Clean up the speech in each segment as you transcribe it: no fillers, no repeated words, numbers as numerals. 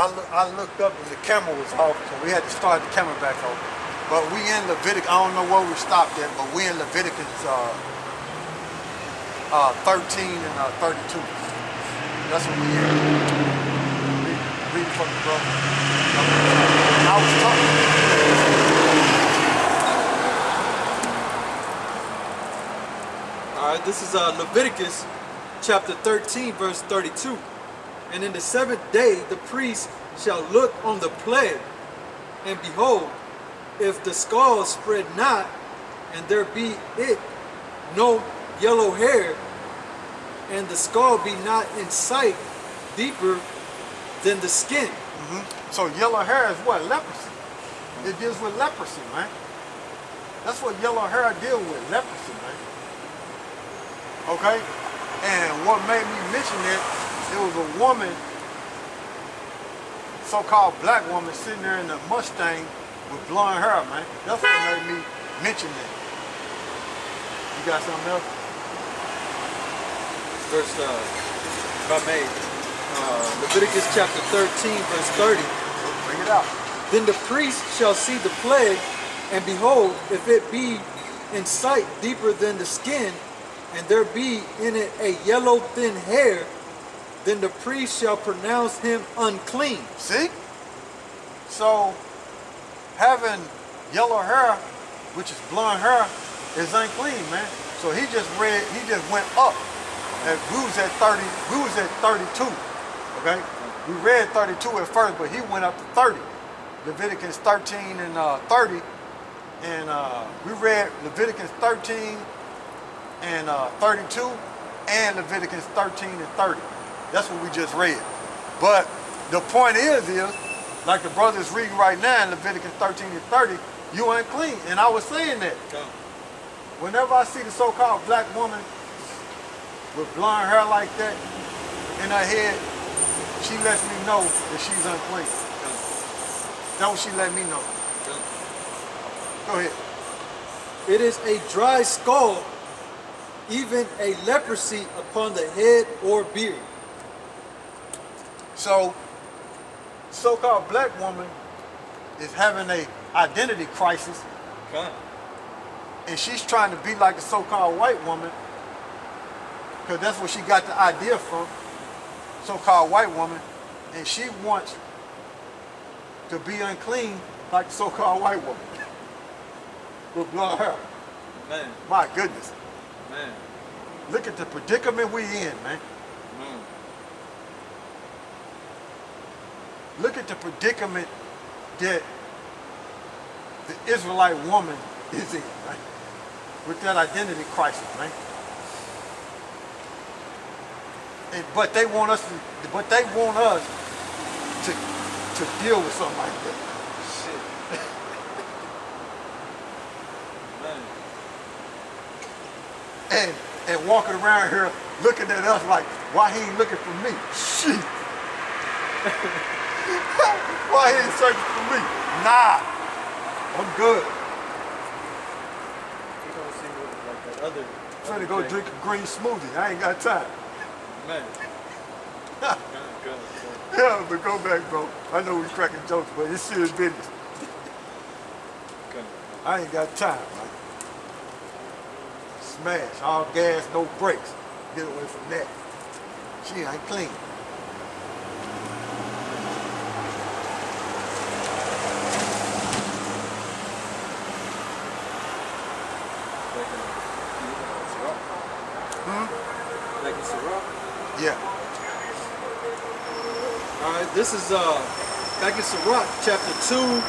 I looked up and the camera was off, so we had to start the camera back on. But we in Leviticus, I don't know where we stopped at, but we in Leviticus 13 and 32. That's what we in. Read from the brother. I was talking. All right, this is Leviticus chapter 13, verse 32. And in the 7th day the priest shall look on the plague, and behold, if the skull spread not, and there be it no yellow hair, and the skull be not in sight deeper than the skin. So yellow hair is what? Leprosy. It deals with leprosy, man. That's what yellow hair deals with, leprosy, man. Okay? And what made me mention it was a woman, so-called black woman, sitting there in a Mustang with blonde hair, man. That's what made me mention that. You got something else? Verse, if I may, Leviticus chapter 13, verse 30. Bring it out. Then the priest shall see the plague, and behold, if it be in sight deeper than the skin, and there be in it a yellow thin hair, then the priest shall pronounce him unclean. See? So, having yellow hair, which is blonde hair, is unclean, man. So he just went up. And we was at 32, okay? We read 32 at first, but he went up to 30. Leviticus 13 and 30. And we read Leviticus 13 and 32 and Leviticus 13 and 30. That's what we just read. But the point is, like the brother's reading right now in Leviticus 13 and 30, you unclean. And I was saying that. Whenever I see the so-called black woman with blonde hair like that in her head, she lets me know that she's unclean. That's what she let me know. Go ahead. It is a dry skull, even a leprosy upon the head or beard. So, so-called black woman is having a identity crisis. Okay. And she's trying to be like the so-called white woman, because that's where she got the idea from, so-called white woman, and she wants to be unclean like the so-called white woman with blonde hair. Man. My goodness. Man. Look at the predicament we in, man. Look at the predicament that the Israelite woman is in, right? With that identity crisis, man. But they want us to deal with something like that. Shit. Man. And walking around here looking at us like, why he ain't looking for me? Shit. Why he ain't searching for me? Nah, I'm good. You don't see what like that other. I'm trying to go drink a green smoothie. I ain't got time. Man. Yeah, but go back, bro. I know we cracking jokes, but it's serious business. I ain't got time, man. Smash, all gas, no brakes. Get away from that. She ain't clean. Like it's a rock? Yeah. All right, this is back in Sirach, chapter 2,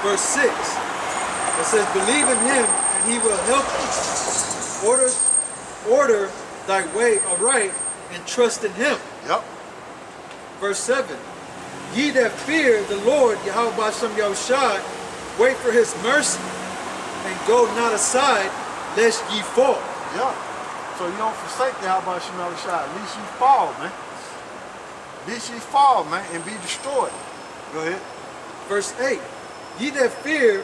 verse 6. It says, believe in him and he will help you. Order thy way aright and trust in him. Yep. Verse 7. Ye that fear the Lord, YAHAWASHI, wait for his mercy and go not aside lest ye fall. Yeah. So you don't forsake the YAHAWASHI. At least you fall, man. At least you fall, man, and be destroyed. Go ahead. Verse 8. Ye that fear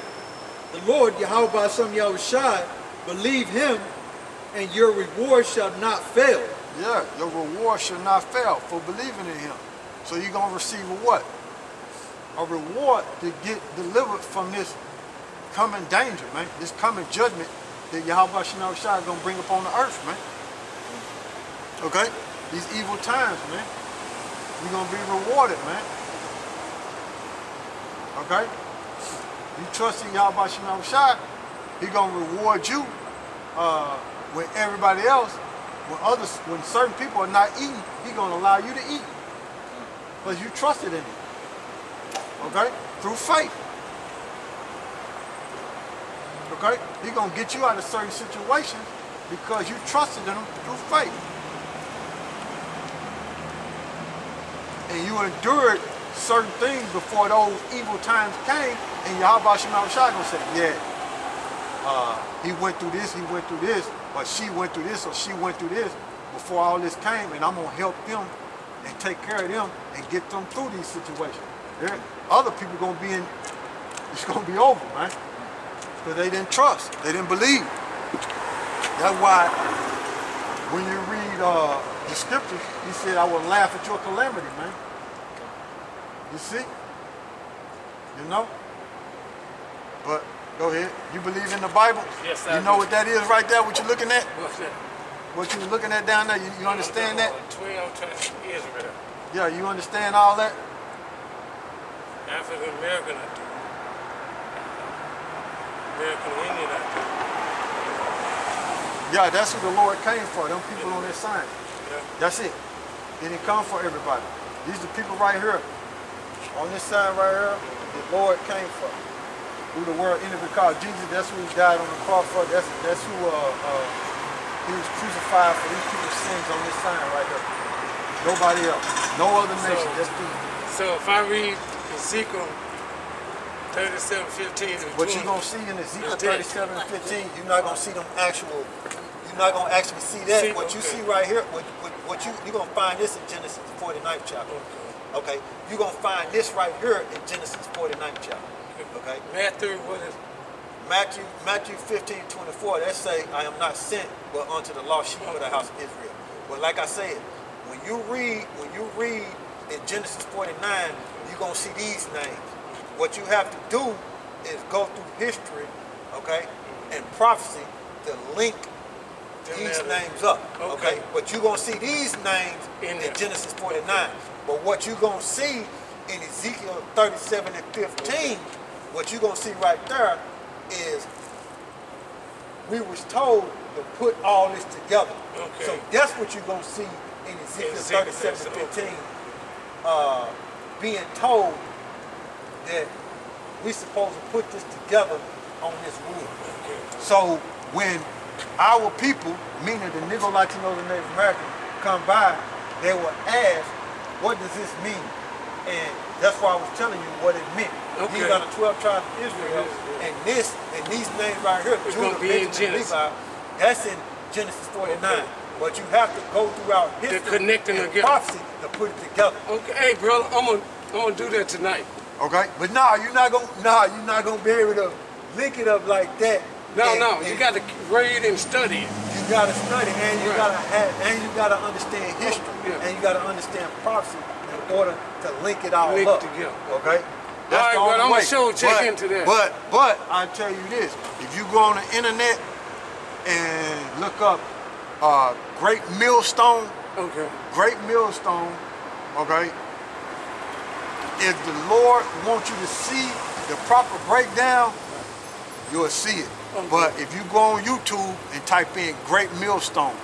the Lord, YAHAWASHI, believe him, and your reward shall not fail. Yeah, your reward shall not fail for believing in him. So you're going to receive a what? A reward to get delivered from this coming danger, man. This coming judgment that YAHAWASHI is going to bring upon the earth, man. Okay? These evil times, man. You're going to be rewarded, man. Okay? You trust in YAHAWASHI, He's going to reward you when everybody else, when certain people are not eating, He's going to allow you to eat. Because you trusted in Him. Okay? Through faith. Okay? He's going to get you out of certain situations because you trusted in Him through faith. And you endured certain things before those evil times came, and YAHAWASHI going to say, yeah, he went through this, or she went through this, or she went through this before all this came, and I'm going to help them and take care of them and get them through these situations. Other people going to be in, it's going to be over, man. Because they didn't trust, they didn't believe. That's why when you read the scriptures, He said, I will laugh at your calamity, man. You see? You know? But go ahead. You believe in the Bible? Yes, I You know do. what that is right there, what you're looking at? What's that? What you're looking at down there, you understand that? 12 times Israel. Yeah, you understand all that? African American, I do. American Indian, I do. Yeah, that's who the Lord came for, them people on that sign. Yeah. That's it. He didn't come for everybody. These are the people right here. On this sign right here, the Lord came for. Who the world ended because Jesus, that's who He died on the cross for. That's who He was crucified for these people's sins on this sign right here. Nobody else. No other nation. That's these. So if I read Ezekiel 37:15, What you're going to see in Ezekiel 37 and 15, you're not going to see them actual, you're not going to actually see that. What you see right here, you're going to find this in Genesis 49th chapter. Okay? You're going to find this right here in Genesis 49th chapter. Okay? Matthew, what is Matthew 15:24, that say, I am not sent but unto the lost sheep of the house of Israel. But like I said, when you read in Genesis 49, you're going to see these names. What you have to do is go through history, okay, and prophecy to link these names up, okay? But you're going to see these names in Genesis 49. But what you're going to see in Ezekiel 37 and 15, what you're going to see right there is we was told to put all this together. Okay. So that's what you're going to see in Ezekiel 37 and 15, being told that we supposed to put this together on this wood. So when our people, meaning the Negro, Latinos, and Native Americans, come by, they will ask, what does this mean? And that's why I was telling you what it meant. These are the 12 tribes of Israel, and these names right here, Judah, Benjamin, Levi, that's in Genesis 49. But you have to go throughout history and prophecy to put it together. Okay, hey brother, I'm gonna do that tonight. Okay, but you're not gonna be able to link it up like that. No, you got to read and study it. You got to study, and you gotta understand history, and you gotta understand prophecy in order to link it all up together. Okay. That's all right, but I'm gonna check into that. But I tell you this: if you go on the internet and look up Great Millstone, Great Millstone, okay. If the Lord wants you to see the proper breakdown, you'll see it. But if you go on YouTube and type in Great Millstone,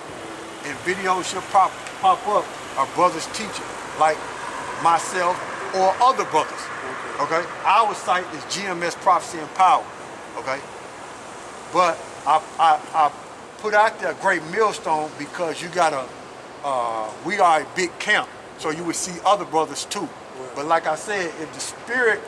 and videos should pop up of brothers teaching, like myself or other brothers. Okay? Our site is GMS Prophecy and Power. Okay? But I put out there Great Millstone because you gotta, we are a big camp, so you would see other brothers too. But like I said, if the Spirit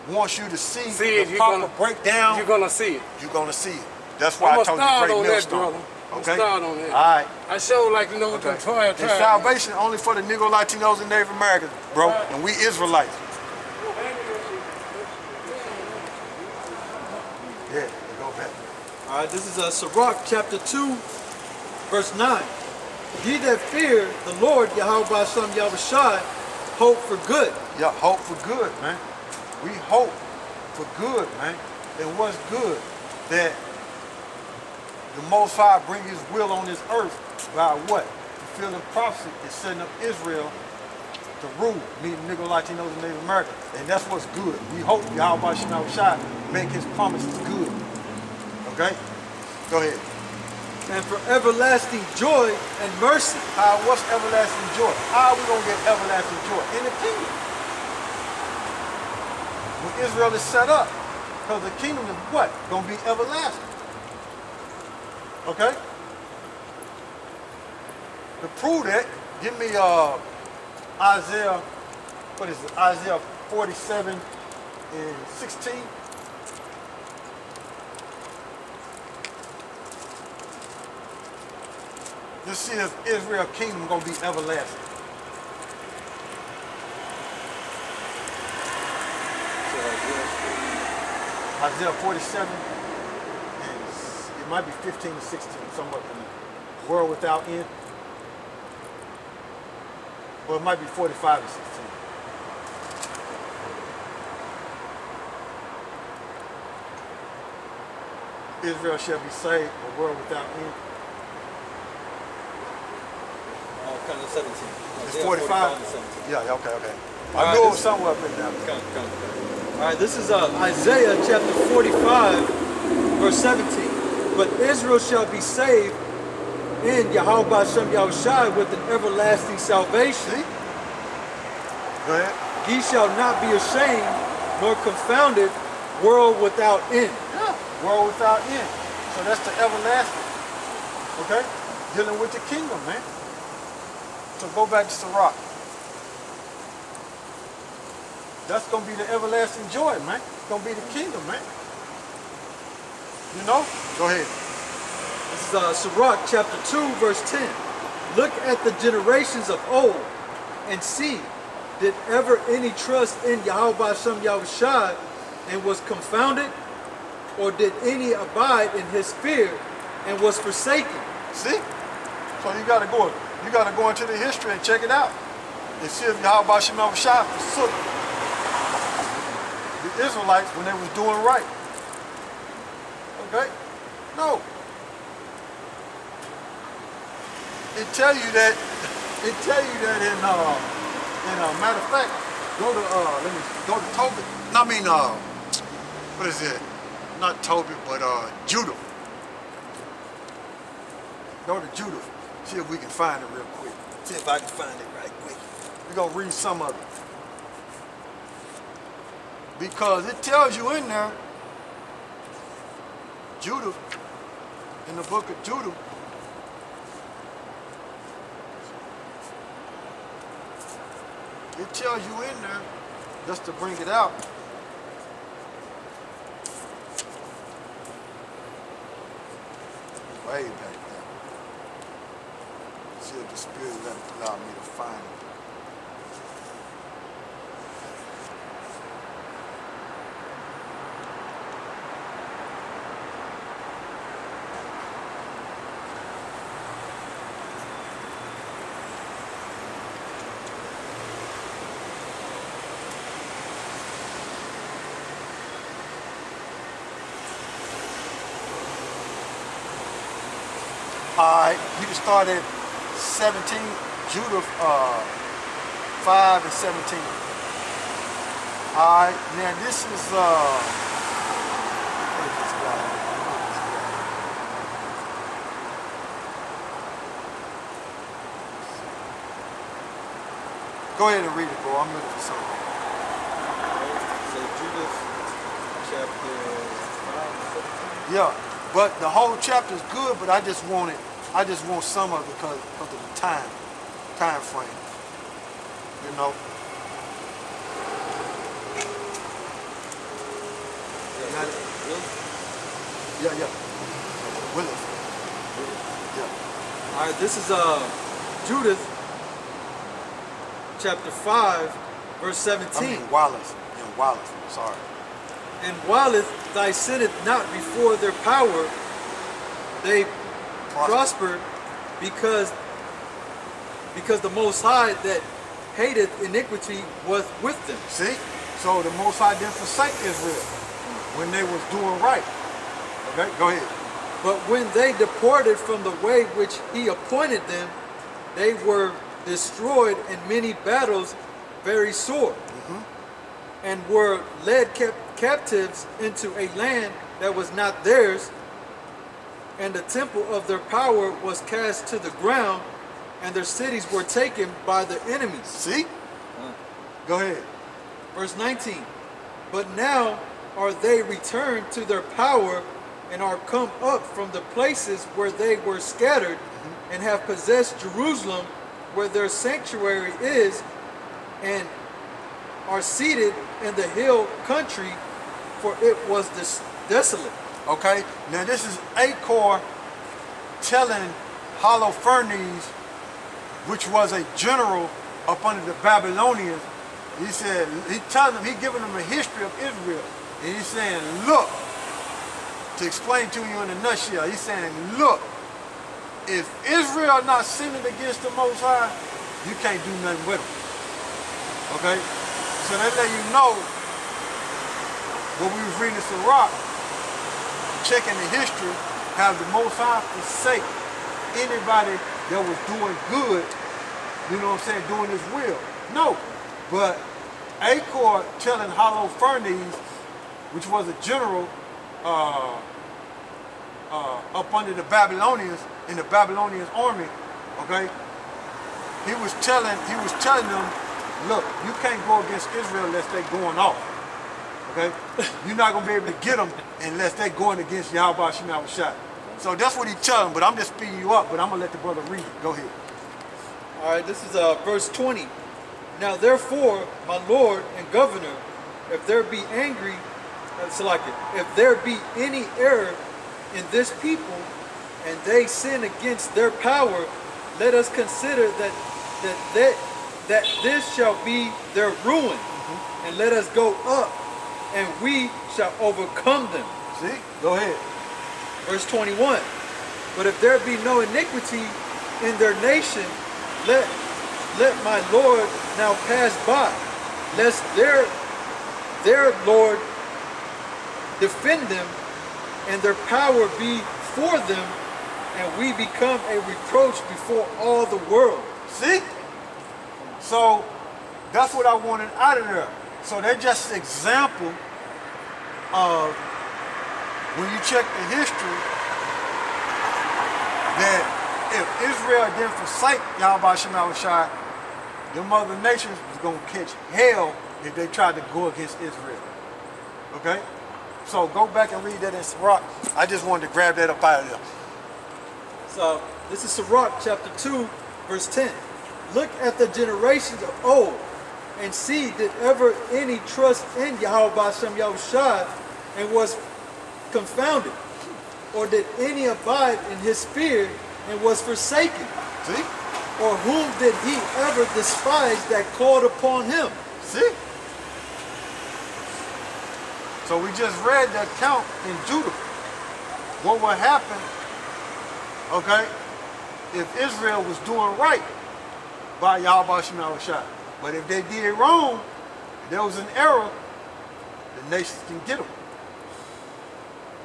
wants you to see the proper breakdown, you're gonna see it. You're gonna see it. That's why I told you Great Millstone. Okay? Start on that. All right. I sure like to know what the 12 tribes. And salvation only for the Negro, Latinos, and Native Americans, bro. And we Israelites. Yeah, go back. All right, this is Sirach chapter 2, verse 9. Ye that fear the Lord, YAHAWASHI, hope for good. Yeah, hope for good, man. We hope for good, man. And what's good? That the Most High bring his will on this earth by what? Fulfilling prophecy is setting up Israel to rule, meaning Negro, Latinos, and Native Americans. And that's what's good. We hope YAHAWASHI make his promises good. Okay? Go ahead. And for everlasting joy and mercy. What's everlasting joy? How are we going to get everlasting joy? In the kingdom. When Israel is set up. Because the kingdom is what? Going to be everlasting. Okay? To prove that, give me Isaiah, what is it? Isaiah 47 and 16. Let's see if Israel kingdom gonna be everlasting. Isaiah 47, and it might be 15 to 16, somewhat in there. World without end. Well, it might be 45 to 16. Israel shall be saved, a world without end. Kind of 17. It's 45? to 17. Yeah, okay. All I right, knew it was somewhere up in there. All right, this is Isaiah chapter 45, verse 17. But Israel shall be saved in YAHAWASHI with an everlasting salvation. See? Go ahead. Ye shall not be ashamed nor confounded, world without end. Yeah, world without end. So that's the everlasting. Okay? Dealing with the kingdom, man. So go back to Sirach. That's going to be the everlasting joy, man. It's going to be the kingdom, man. You know? Go ahead. This is Sirach chapter 2, verse 10. Look at the generations of old and see, did ever any trust in YAHAWASHI and was confounded? Or did any abide in his fear and was forsaken? See? So you got to go. You got to go into the history and check it out and see if YAHAWASHI forsook the Israelites when they was doing right. Okay? No. It tell you that. It tell you that in matter of fact, go to Tobit. I mean, what is it? Not Tobit, but Judah. Go to Judah. See if we can find it real quick. See if I can find it right quick. We're going to read some of it. Because it tells you in there, Judah, in the book of Judah, it tells you in there, just to bring it out, way back there. See if the Spirit allow me to find it. Alright, we can start at 17, Judah 5 and 17. Alright, now this is what is this guy? Go ahead and read it, bro. I'm looking for something. So Judah chapter 5 and 17. Yeah. But the whole chapter is good, but I just want some of it because of the time frame. You know. Yeah. Willis. Yeah. All right, this is Judith chapter 5, verse 17. I mean Wallace. Yeah, Wallace. Sorry. And whilst thy sinneth not before their power, they prospered because the Most High that hateth iniquity was with them. See? So the Most High didn't forsake Israel when they was doing right. Okay, go ahead. But when they departed from the way which he appointed them, they were destroyed in many battles very sore, and were led captives into a land that was not theirs, and the temple of their power was cast to the ground, and their cities were taken by the enemies. See? Go ahead. Verse 19. But now are they returned to their power, and are come up from the places where they were scattered, and have possessed Jerusalem, where their sanctuary is, and are seated in the hill country, for it was desolate. Okay, now this is Achor telling Holofernes, which was a general up under the Babylonians. He said, he giving them a history of Israel. And he's saying, look, to explain to you in a nutshell, he's saying, look, if Israel not sinning against the Most High, you can't do nothing with them. Okay? So they let you know what we was reading in Sirach, checking the history, have the Most High forsake anybody that was doing good, you know what I'm saying, doing his will. No. But Achor telling Holofernes, which was a general up under the Babylonians, in the Babylonians army, okay, he was telling them, look, you can't go against Israel unless they're going off. Okay? You're not going to be able to get them unless they're going against YAHAWASHI. So that's what he's telling, but I'm just speeding you up, but I'm going to let the brother read it. Go ahead. All right, this is verse 20. Now therefore, my Lord and Governor, if there be if there be any error in this people, and they sin against their power, let us consider that this shall be their ruin, and let us go up, and we shall overcome them. See? Go ahead. Verse 21. But if there be no iniquity in their nation, let my Lord now pass by, lest their Lord defend them, and their power be for them, and we become a reproach before all the world. See? So that's what I wanted out of there. So they're just an example of, when you check the history, that if Israel didn't forsake YAHAWASHI, them other nations was going to catch hell if they tried to go against Israel. Okay? So go back and read that in Sirach. I just wanted to grab that up out of there. So this is Sirach chapter 2, verse 10. Look at the generations of old, and see, did ever any trust in YAHAWASHI and was confounded? Or did any abide in his fear and was forsaken? See? Or whom did he ever despise that called upon him? See? So we just read the account in Judah. What would happen, okay, if Israel was doing right by YAHAWASHI. But if they did it wrong, if there was an error, the nations can get them.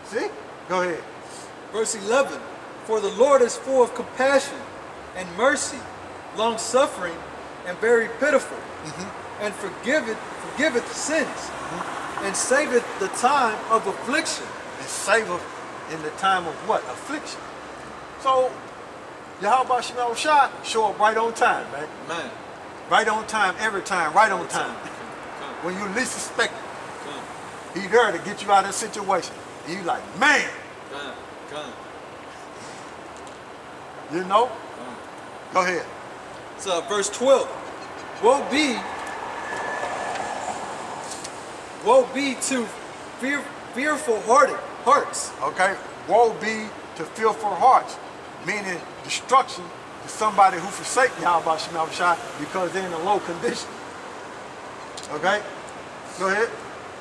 See? Go ahead. Verse 11. For the Lord is full of compassion and mercy, long-suffering, and very pitiful, and forgiveth sins, and saveth the time of affliction. And saveth in the time of what? Affliction. So, YAHAWASHI show up right on time, man. Man. Right on time, every time, right on time. When you least suspect it, he's there to get you out of the situation. And you like, man. You know? Go ahead. So verse 12. Woe be to fearful hearts. Okay? Woe be to fearful hearts, meaning destruction to somebody who forsake YAHAWASHI because they're in a low condition. Okay? Go ahead.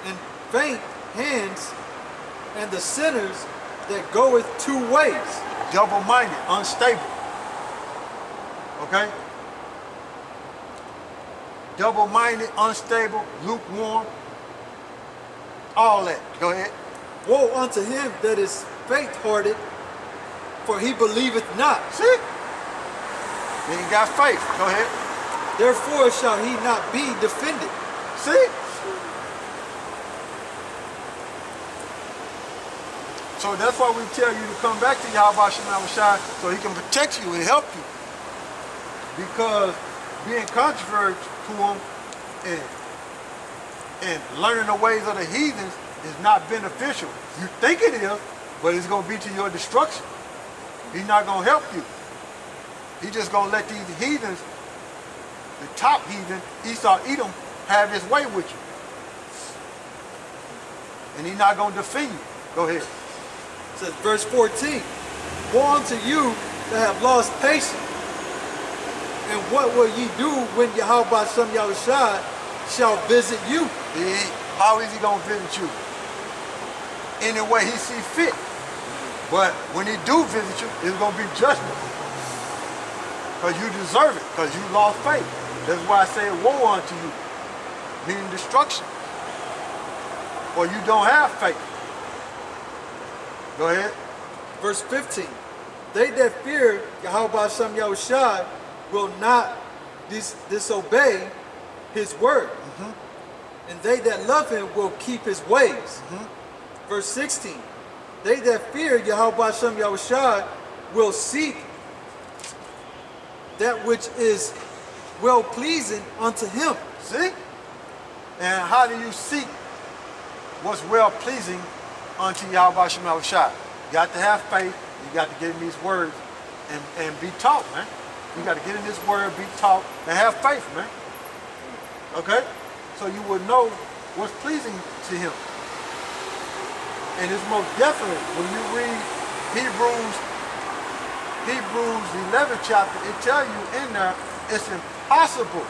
And faint hands, and the sinners that goeth two ways. Double-minded, unstable. Okay? double-minded, unstable, lukewarm, all that. Go ahead. Woe unto him that is faint-hearted, for he believeth not. See? He ain't got faith. Go ahead. Therefore shall he not be defended. See? So that's why we tell you to come back to YAHAWASHI so he can protect you and help you. Because being contrary to him and learning the ways of the heathens is not beneficial. You think it is, but it's going to be to your destruction. He's not going to help you. He's just going to let these heathens, the top heathen, Esau, Edom, have his way with you. And he's not going to defend you. Go ahead. It says, verse 14, woe unto you that have lost patience. And what will ye do when YAHAWASHI shall visit you? How is he going to visit you? Any way he see fit. But when he do visit you, it's going to be judgment. Because you deserve it, because you lost faith. That's why I say woe unto you, meaning destruction. Or you don't have faith. Go ahead. Verse 15, they that fear YAHAWASHI will not disobey his word. And they that love him will keep his ways. Verse 16, they that fear YAHAWASHI will seek that which is well-pleasing unto him. See? And how do you seek what's well-pleasing unto YAHAWASHI? You got to have faith. You got to get in these words and be taught, man. You got to get in this word, be taught, and have faith, man. Okay? So you will know what's pleasing to him. And it's most definitely, when you read Hebrews 11th chapter, it tells you in there, it's impossible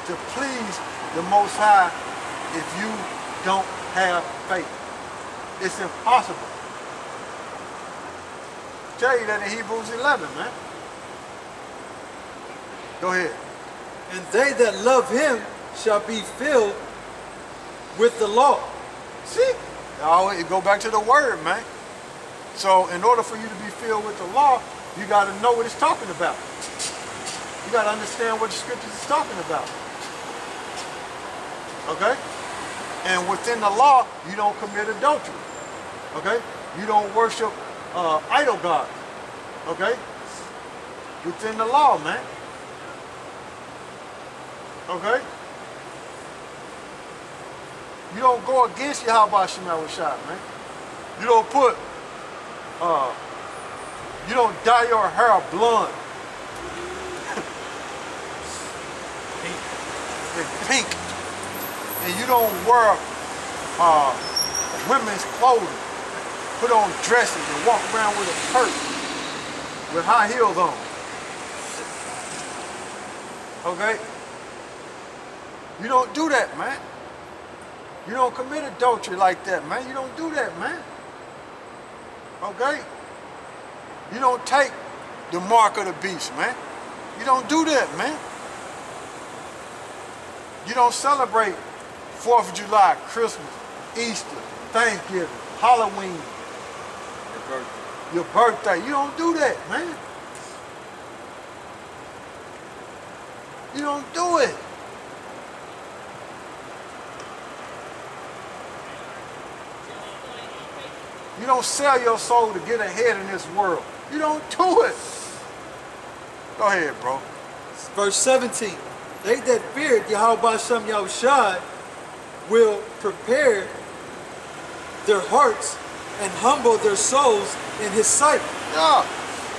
to please the Most High if you don't have faith. It's impossible. Tell you that in Hebrews 11, man. Go ahead. And they that love him shall be filled with the law. See? Always go back to the word, man. So in order for you to be filled with the law, you got to know what it's talking about. You got to understand what the scriptures is talking about. Okay? And within the law, you don't commit adultery. Okay? You don't worship idol gods. Okay? Within the law, man. Okay? You don't go against YAHAWASHI, man. You don't put, you don't dye your hair blonde. Pink. And you don't wear women's clothing. Put on dresses and walk around with a purse with high heels on. Okay? You don't do that, man. You don't commit adultery like that, man. You don't do that, man. Okay? You don't take the mark of the beast, man. You don't do that, man. You don't celebrate 4th of July, Christmas, Easter, Thanksgiving, Halloween. Your birthday. You don't do that, man. You don't do it. You don't sell your soul to get ahead in this world. You don't do it. Go ahead, bro. Verse 17. They that fear YAHAWASHI will prepare their hearts and humble their souls in his sight. Yeah.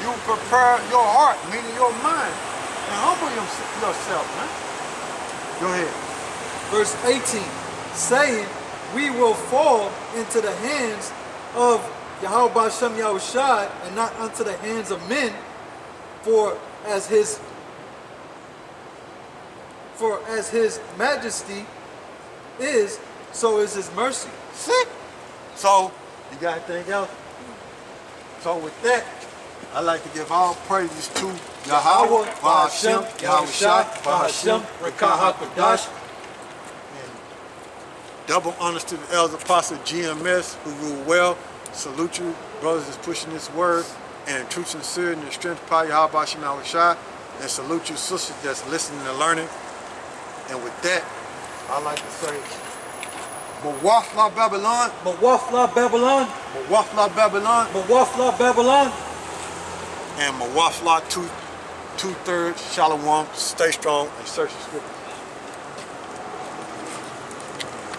You prepare your heart, meaning your mind, and humble yourself, man. Go ahead. Verse 18. Saying, we will fall into the hands of YAHAWASHI and not unto the hands of men, for as his majesty is, so is his mercy. See? So, you got anything else? So with that, I'd like to give all praises to Yahawah, Bahashem, Yahawashai, Bahashem, Rekah HaKodash. Double honors to the elder apostle GMS who rule well. Salute you, brothers that's pushing this word and truth sincere in the strength of power YAHAWASHI YAHAWASHI. And salute you sisters that's listening and learning. And with that, I like to say, Mawafla Babylon, Mawafla Babylon, Mawafla Babylon, Mawafla Babylon. and Mawafla two-thirds Shalom. Stay strong and search the scriptures.